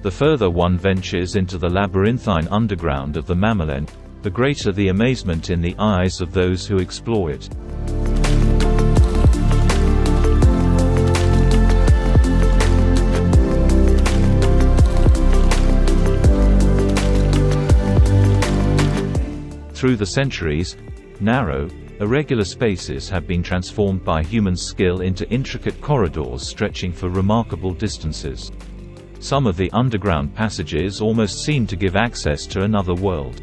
The further one ventures into the labyrinthine underground of the Mamerleeën, the greater the amazement in the eyes of those who explore it. Through the centuries, narrow, irregular spaces have been transformed by human skill into intricate corridors stretching for remarkable distances. Some of the underground passages almost seem to give access to another world.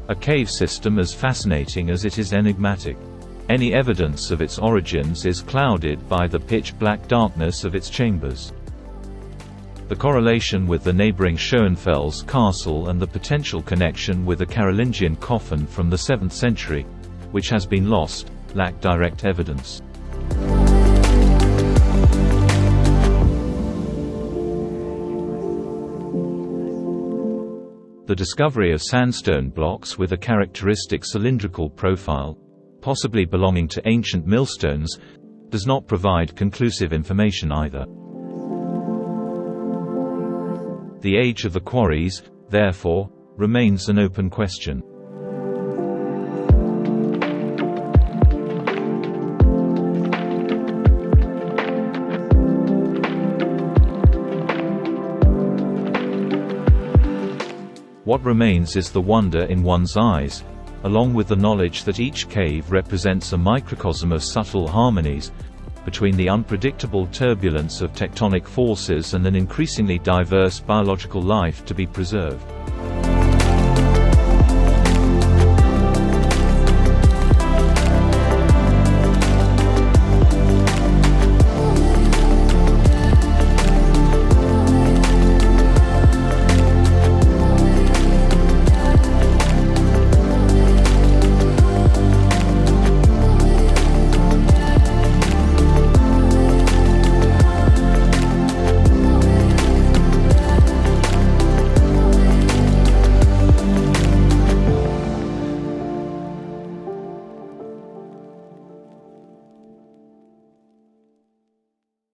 A cave system as fascinating as it is enigmatic. Any evidence of its origins is clouded by the pitch-black darkness of its chambers. The correlation with the neighboring Schoenfels castle and the potential connection with a Carolingian coffin from the 7th century, which has been lost, lack direct evidence. The discovery of sandstone blocks with a characteristic cylindrical profile, possibly belonging to ancient millstones, does not provide conclusive information either. The age of the quarries, therefore, remains an open question. What remains is the wonder in one's eyes, along with the knowledge that each cave represents a microcosm of subtle harmonies between the unpredictable turbulence of tectonic forces and an increasingly diverse biological life to be preserved.